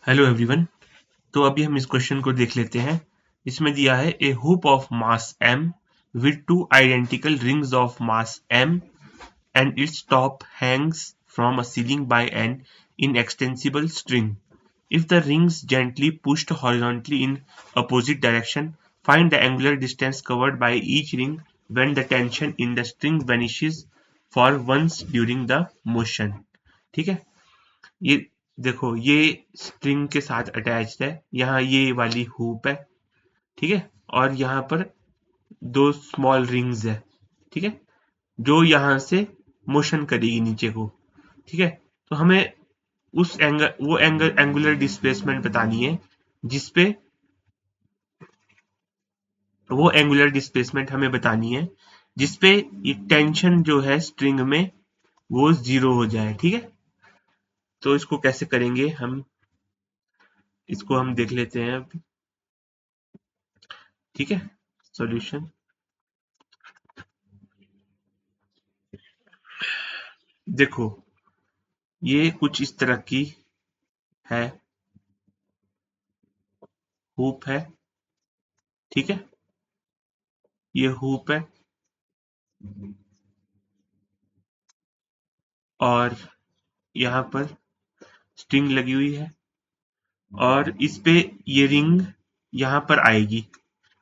Hello everyone. तो अभी हम इस क्वेश्चन को देख लेते हैं। इसमें दिया है a hoop of mass m with two identical rings of mass m and its top hangs from a ceiling by an inextensible string. If the rings gently pushed horizontally in opposite direction, find the angular distance covered by each ring when the tension in the string vanishes for once during the motion. ठीक है, ये देखो, ये string के साथ attached है। यहाँ ये वाली हुप है, ठीक है, और यहाँ पर दो स्मॉल रिंग्स है, ठीक है, जो यहाँ से मोशन करेगी नीचे को। ठीक है, तो हमें उस एंगुलर डिस्प्लेसमेंट बतानी है जिसपे वो एंगुलर डिस्प्लेसमेंट हमें बतानी है जिसपे ये टेंशन जो है स्ट्रिंग में वो 0 हो जाए। ठीक है, तो इसको कैसे करेंगे हम, इसको हम देख लेते हैं अभी। ठीक है, सॉल्यूशन देखो, ये कुछ इस तरह की है, हुप है, ठीक है, ये हुप है और यहाँ पर स्ट्रिंग लगी हुई है और इस पे ये रिंग यहाँ पर आएगी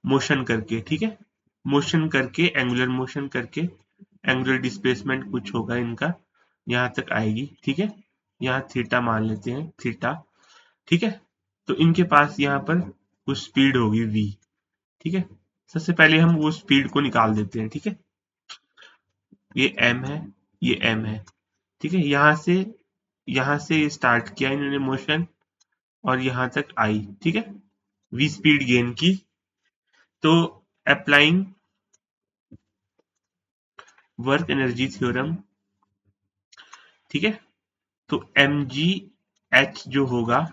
मोशन करके। ठीक है, मोशन करके, एंगुलर मोशन करके, एंगुलर डिस्प्लेसमेंट कुछ होगा इनका, यहाँ तक आएगी। ठीक है, यहाँ थीटा मान लेते हैं, थीटा। ठीक है, तो इनके पास यहाँ पर कुछ स्पीड होगी v। ठीक है, सबसे पहले हम वो स्पीड को निकाल देते हैं। ठीक है, ये m है, ये m है। ठीक है, यहाँ से स्टार्ट किया इन्होंने मोशन और यहाँ तक आई। ठीक है, v स्पीड गेन की। तो अप्लाइंग वर्क एनर्जी थ्योरम, ठीक है, तो mg h जो होगा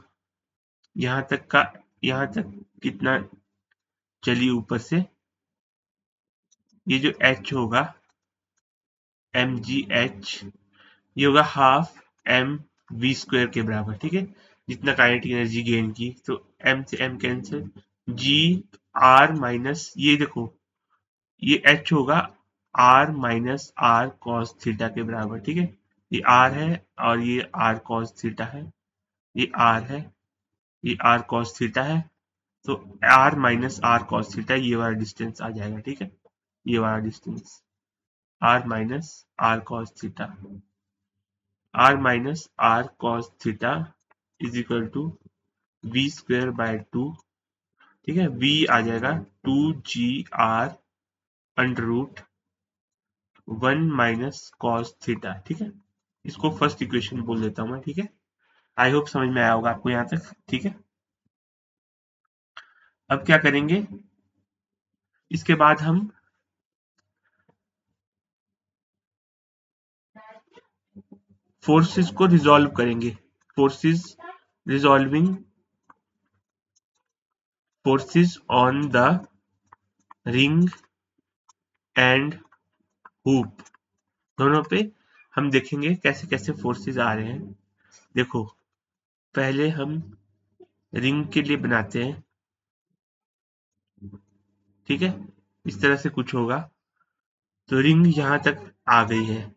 यहाँ तक का, यहाँ तक कितना चली ऊपर से, ये जो h होगा mgh, ये होगा हाफ m v स्क्वायर के बराबर। ठीक है, जितना काइनेटिक एनर्जी गेन की, तो m से m cancel, g r minus, ये देखो ये h होगा r minus r cos theta के बराबर। ठीक है, ये r है और ये r cos थीटा है, ये r है, ये r cos थीटा है, तो r minus r cos theta, ये वाला डिस्टेंस आ जाएगा। ठीक है, ये वाला distance r minus r cos theta, r minus r cos theta is equal to v square by 2। ठीक है, v आ जाएगा 2gr under root 1 minus cos theta. ठीक है, इसको फर्स्ट इक्वेशन बोल देता हूं मैं। ठीक है, आई होप समझ में आया होगा आपको यहाँ तक। ठीक है, अब क्या करेंगे, इसके बाद हम फोर्सेस को रिजॉल्व करेंगे। Forces, resolving forces on the ring and hoop, दोनों पे हम देखेंगे कैसे कैसे फोर्सेस आ रहे हैं। देखो, पहले हम रिंग के लिए बनाते हैं। ठीक है, इस तरह से कुछ होगा, तो रिंग यहां तक आ गई है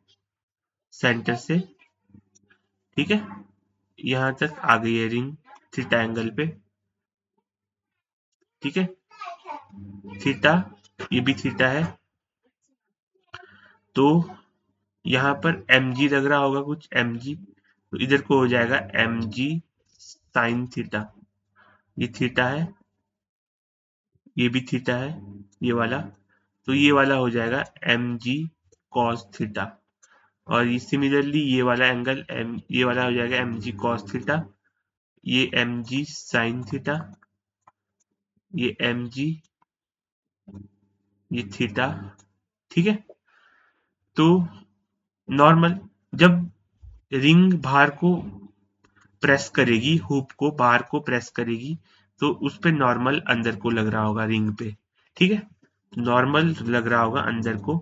सेंटर से। ठीक है, यहां तक आ गई है रिंग थीटा एंगल पे। ठीक है, थीटा, ये भी थीटा है, तो यहाँ पर mg लग रहा होगा कुछ, mg, तो इधर को हो जाएगा mg साइन थीटा। ये थीटा है, ये भी थीटा है, ये वाला, तो ये वाला हो जाएगा mg cos थीटा। और ये सिमिलरली ये वाला एंगल ये वाला हो जाएगा mg cos थीटा, ये mg साइन थीटा, ये mg, ये थीटा। ठीक है, तो नॉर्मल, जब रिंग बाहर को प्रेस करेगी, हुप को बाहर को प्रेस करेगी, तो उस पे नॉर्मल अंदर को लग रहा होगा रिंग पे। ठीक है, नॉर्मल लग रहा होगा अंदर को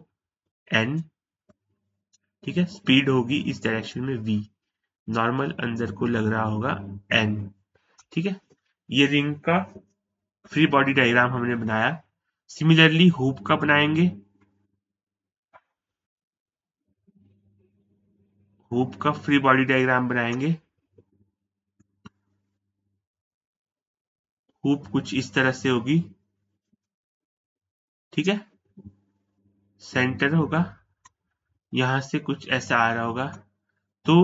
n। ठीक है, स्पीड होगी इस डायरेक्शन में v, नॉर्मल अंदर को लग रहा होगा n। ठीक है, ये रिंग का फ्री बॉडी डायग्राम हमने बनाया। सिमिलरली हुप का बनाएंगे। हुप का फ्री बॉडी डायग्राम बनाएंगे। हुप कुछ इस तरह से होगी, ठीक है, सेंटर होगा, यहां से कुछ ऐसा आ रहा होगा। तो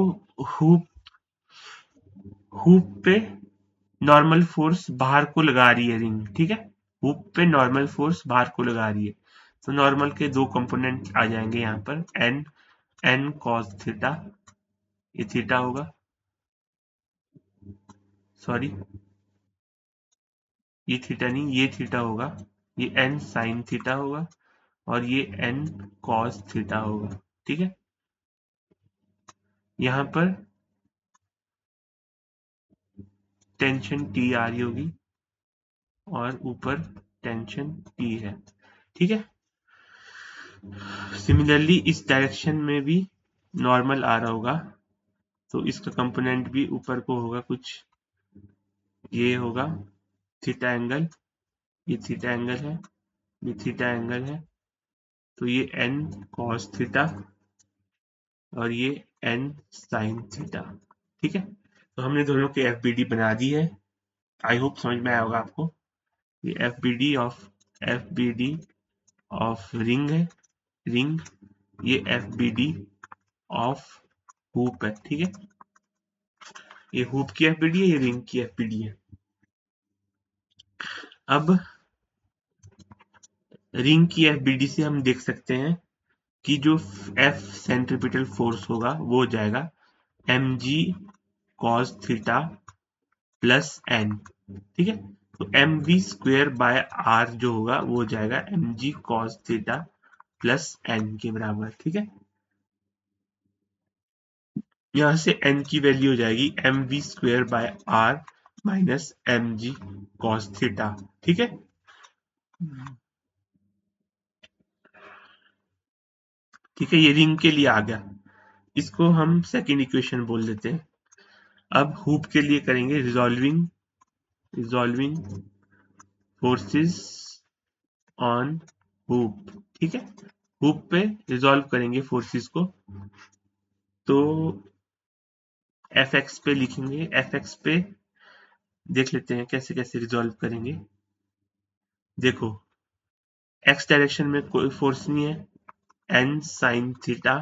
हुप हुप पे नॉर्मल फोर्स बाहर को लगा रही है रिंग, ठीक है, हुप पे नॉर्मल फोर्स बाहर को लगा रही है। तो नॉर्मल के दो कंपोनेंट आ जाएंगे यहाँ पर, एन एन कॉस थीटा, ये थीटा होगा, सॉरी ये थीटा नहीं, ये थीटा होगा, ये एन साइन थीटा होगा, और ये एन कॉस थीटा होगा, ठीक है। यहाँ पर टेंशन टी आ रही होगी और ऊपर टेंशन टी है, ठीक है। सिमिलरली इस डायरेक्शन में भी नॉर्मल आ रहा होगा, तो इसका कंपोनेंट भी ऊपर को होगा कुछ, ये होगा थीटा एंगल, ये थीटा एंगल है, ये थीटा एंगल है, तो ये एन कॉस थीटा और ये एन साइन थीटा, ठीक है। तो हमने दोनों के एफ बी डी बना दी है, आई होप समझ में आया होगा आपको। ये F B D of ring है, रिंग, ये F B D of hoop है, ठीक है। ये हुप की एफ बी डी है, ये रिंग की एफ बी डी है। अब रिंग की एफ बी डी से हम देख सकते हैं कि जो एफ सेंट्रीपिटल फोर्स होगा वो हो जाएगा एम जी कॉस थीटा प्लस एन, ठीक है। तो M V square by R जो होगा वो हो जाएगा एम जी कॉस थीटा प्लस एन के बराबर, ठीक है। यहां से एन की वैल्यू हो जाएगी M V square by R minus M G cos theta, ठीक है। ठीक है, ये रिंग के लिए आ गया, इसको हम सेकेंड इक्वेशन बोल देते हैं। अब हुप के लिए करेंगे रिजॉल्विंग फोर्सेस ऑन हुप, ठीक है। हुप पे रिजॉल्व करेंगे फोर्सेस को, तो एफ एक्स पे लिखेंगे, एफ एक्स पे देख लेते हैं कैसे कैसे रिजॉल्व करेंगे। देखो, एक्स डायरेक्शन में कोई फोर्स नहीं है, N sine theta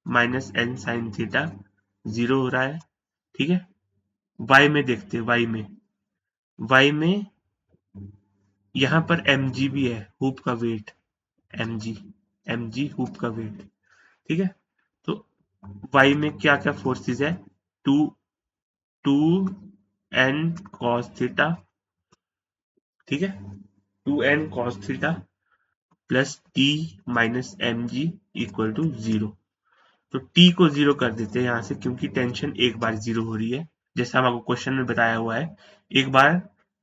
minus N sine theta zero हो रहा है, ठीक है। वाई में देखते हैं, वाई में यहाँ पर एम जी भी है, हुप का weight, M G, M G hoop का वेट, ठीक है। तो वाई में क्या क्या फोर्सेस है, two two N cos theta, ठीक है, two N cos theta plus T minus M G equal to zero. तो टी को जीरो कर देते हैं यहाँ से, क्योंकि टेंशन एक बार जीरो हो रही है, जैसा हम आपको क्वेश्चन में बताया हुआ है। एक बार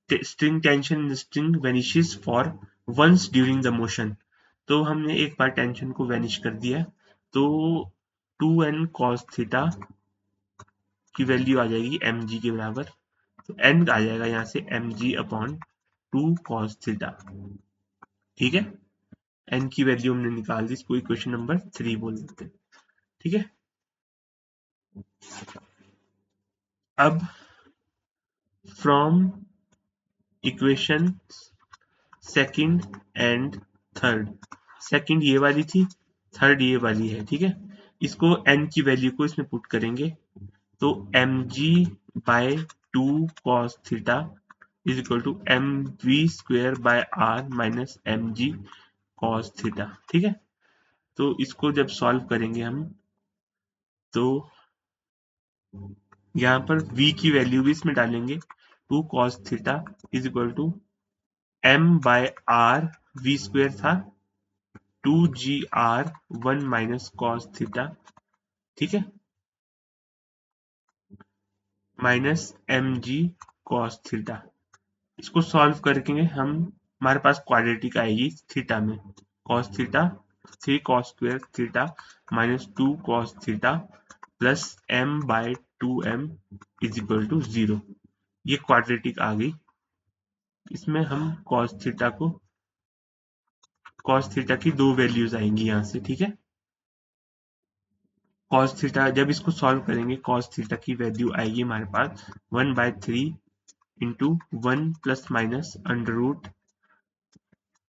string tension string vanishes for once during the motion, तो हमने एक बार टेंशन को वेनिश कर दिया, तो टू एन कॉस थीटा की वैल्यू आ जाएगी एम जी के बराबर, तो एन आ जाएगा यहाँ से M G upon two cos theta, ठीक है। एन की वैल्यू हमने निकाल दी, इसको इक्वेशन नंबर 3 बोल देते हैं, ठीक है। अब from equation second and third, second ये वाली थी, थर्ड ये वाली है, ठीक है। इसको एन की वैल्यू को इसमें पुट करेंगे, तो M G by two cos theta is equal to M V square by R minus M G cos theta, ठीक है। तो इसको जब सॉल्व करेंगे हम, तो यहाँ पर v की वैल्यू भी इसमें डालेंगे, two cos theta is equal to m by आर, वी स्क्वेयर था, two g r one minus cos theta, ठीक है, minus M G cos theta. इसको सॉल्व करके हम, हमारे पास क्वाड्रेटिक आएगी थीटा में, cos theta, three cos square theta minus two cos theta plus m by two m is equal to zero. ये क्वाड्रेटिक आ गई। इसमें हम कॉस थीटा की दो वैल्यूज आएंगी यहाँ से, ठीक है। कॉस थीटा जब इसको सॉल्व करेंगे, कॉस थीटा की वैल्यू आएगी हमारे पास 1/3 इंटू 1 +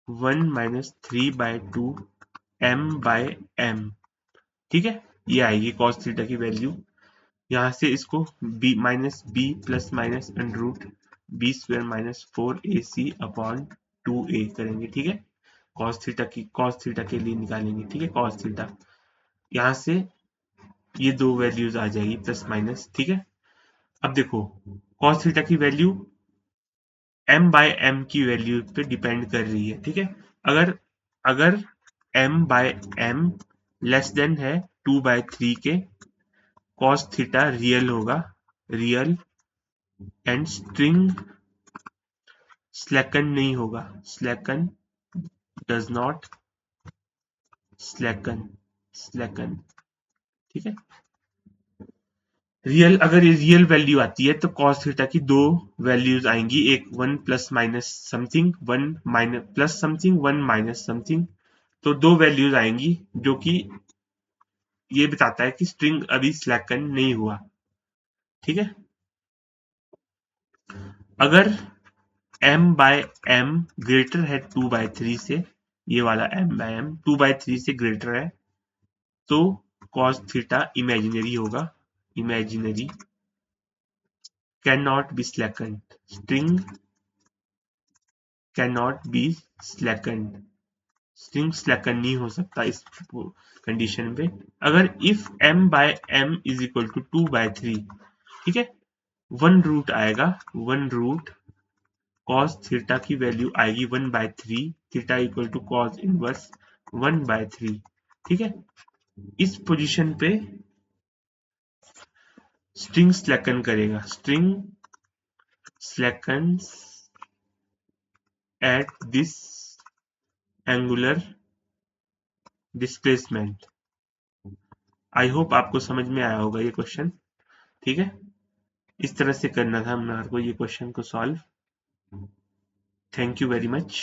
-√1 - 3/2 m/m, ठीक है। ये आएगी कॉस थीटा की वैल्यू। यहाँ से इसको b plus minus √b² - 4ac/2a करेंगे, ठीक है। कॉस थीटा के लिए निकालेंगे, ठीक है। कॉस थीटा यहाँ से ये दो वैल्यूज आ जाएगी प्लस माइनस, ठीक है। अब देखो कॉस थीटा की वैल्यू m/m की वैल्यू पे डिपेंड कर रही है, ठीक है। अगर अगर m/m लेस देन है 2/3 के, कॉस थीटा रियल होगा, रियल, एंड स्ट्रिंग स्लैकन नहीं होगा, स्लैकन, डज नॉट स्लैकन, ठीक है। रियल, अगर ये रियल वैल्यू आती है तो कॉस थीटा की दो वैल्यूज आएंगी, एक 1 plus minus something, 1 minus plus something, 1 minus something. तो दो वैल्यूज आएंगी जो कि ये बताता है कि स्ट्रिंग अभी स्लैकन नहीं हुआ, ठीक है। अगर m/m ग्रेटर है 2/3 से, ये वाला m/m 2/3 से ग्रेटर है, तो cos थीटा इमेजिनरी होगा, imaginary, can not be slacken, string can not be slacken, string slacken नहीं हो सकता इस कंडीशन पे। अगर if m/m is equal to 2/3, ठीक है, 1 रूट आएगा, 1 रूट cos थीटा की वैल्यू आएगी 1/3, theta equal to cos inverse 1/3, ठीक है। इस पोजीशन पे स्ट्रिंग स्लैकन करेगा, string slackens at this angular displacement. I hope आपको समझ में आया होगा ये क्वेश्चन, ठीक है। इस तरह से करना था हमारे को ये क्वेश्चन को solve. Thank you very much.